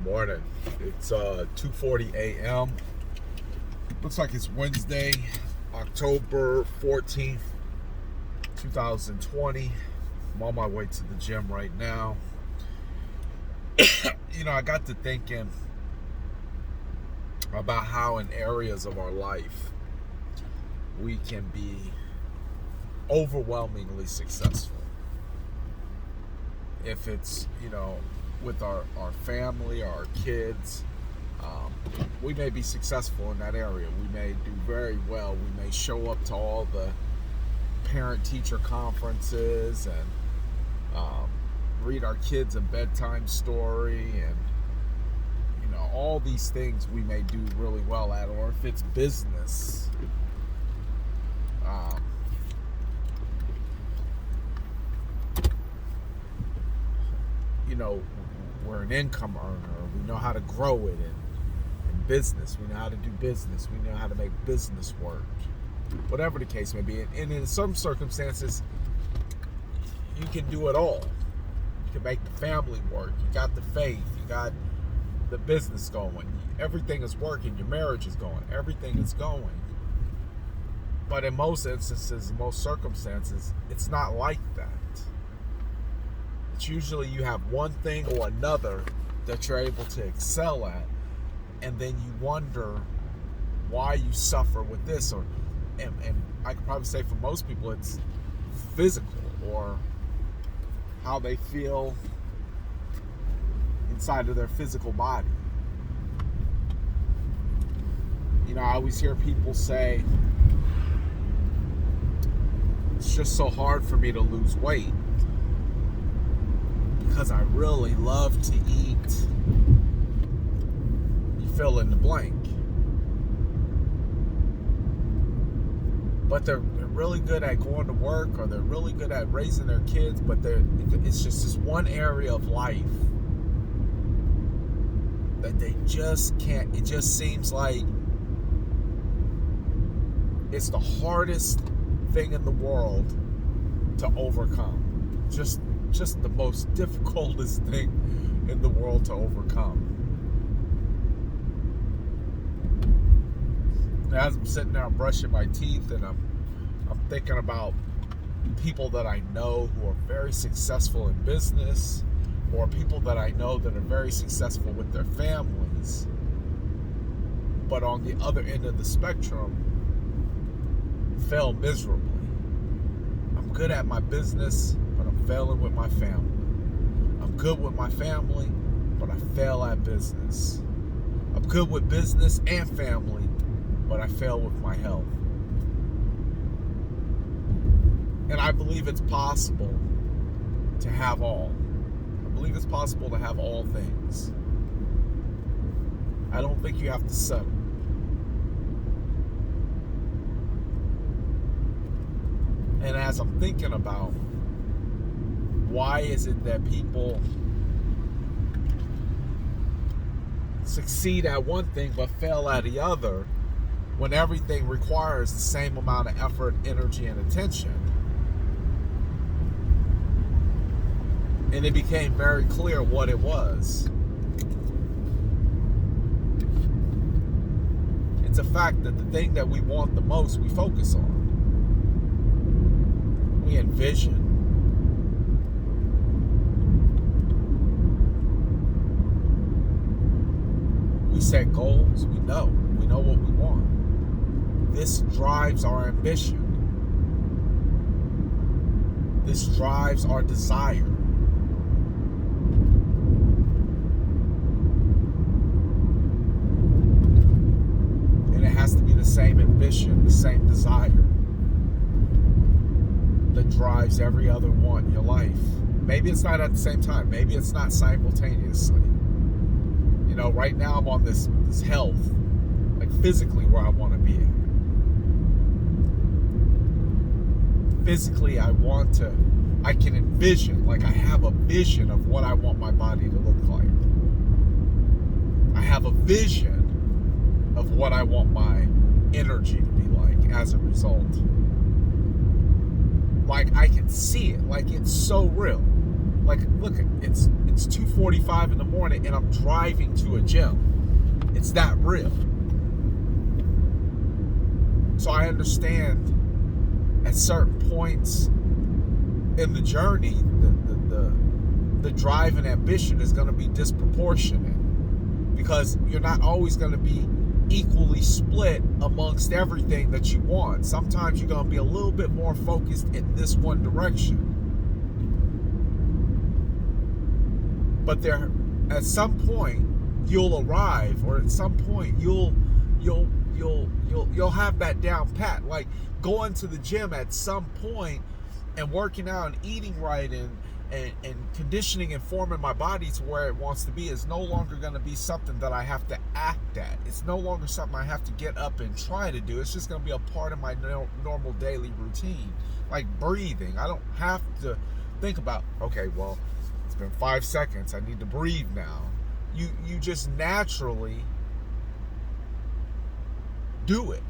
morning. It's 2:40 a.m. Looks like it's Wednesday, October 14th, 2020. I'm on my way to the gym right now. I got to thinking about how in areas of our life we can be overwhelmingly successful. If it's, with our family, our kids, we may be successful in that area. We may do very well. We may show up to all the parent-teacher conferences and read our kids a bedtime story and, all these things we may do really well at. Or if it's business, we're an income earner. We know how to grow it in business. We know how to do business. We know how to make business work. Whatever the case may be. And in some circumstances, you can do it all. You can make the family work. You got the faith. You got the business going. Everything is working. Your marriage is going. Everything is going. But in most instances, in most circumstances, it's not like that. It's usually you have one thing or another that you're able to excel at, and then you wonder why you suffer with this. And I could probably say for most people it's physical, or how they feel inside of their physical body. I always hear people say, it's just so hard for me to lose weight because I really love to eat. You fill in the blank. But they're really good at going to work, or they're really good at raising their kids, but it's just this one area of life that they just can't. It just seems like it's the hardest thing in the world to overcome. Just the most difficultest thing in the world to overcome. As I'm sitting there, I'm brushing my teeth, and I'm thinking about people that I know who are very successful in business, or people that I know that are very successful with their families, but on the other end of the spectrum, fail miserably. I'm good at my business, but I'm failing with my family. I'm good with my family, but I fail at business. I'm good with business and family, but I fail with my health. And I believe it's possible to have all. I believe it's possible to have all things. I don't think you have to settle. And as I'm thinking about why is it that people succeed at one thing but fail at the other, when everything requires the same amount of effort, energy, and attention, and it became very clear what it was. It's a fact that the thing that we want the most, we focus on. We envision. We set goals. We know what we want. This drives our ambition. This drives our desire. And it has to be the same ambition, the same desire that drives every other want in your life. Maybe it's not at the same time. Maybe it's not simultaneously. Right now I'm on this health, like physically where I want to be at. Physically, I can envision, like I have a vision of what I want my body to look like. I have a vision of what I want my energy to be like as a result. Like I can see it, like it's so real. Like, look, it's 2:40 2:45 in the morning and I'm driving to a gym. It's that real. So I understand at certain points in the journey, the drive and ambition is going to be disproportionate, because you're not always going to be equally split amongst everything that you want. Sometimes you're going to be a little bit more focused in this one direction. But there, at some point, you'll arrive, or at some point you'll have that down pat. Like going to the gym at some point and working out and eating right and conditioning and forming my body to where it wants to be is no longer going to be something that I have to act at. It's no longer something I have to get up and try to do. It's just going to be a part of my normal daily routine. Like breathing. I don't have to think about, okay, well, it's been 5 seconds. I need to breathe now. You just naturally do it.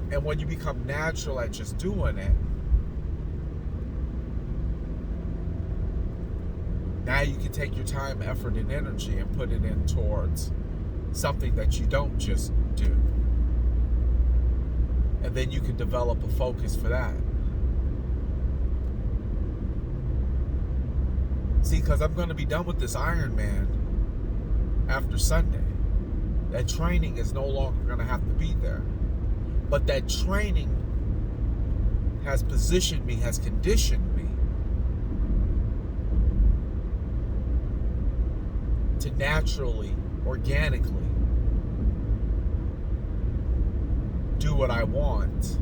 And when you become natural at just doing it, now you can take your time, effort, and energy and put it in towards something that you don't just do. And then you can develop a focus for that. See, because I'm going to be done with this Ironman after Sunday. That training is no longer going to have to be there. But that training has positioned me, has conditioned me to naturally, organically do what I want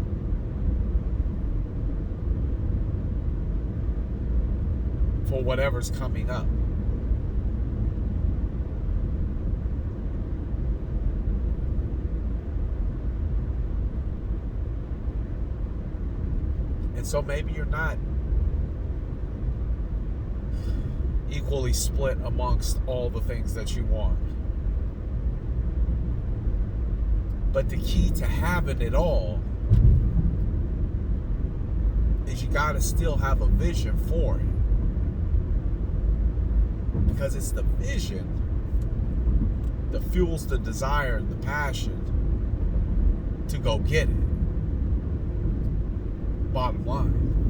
for whatever's coming up. And so maybe you're not equally split amongst all the things that you want. But the key to having it all is you gotta still have a vision for it. Because it's the vision that fuels the desire and the passion to go get it. Bottom line.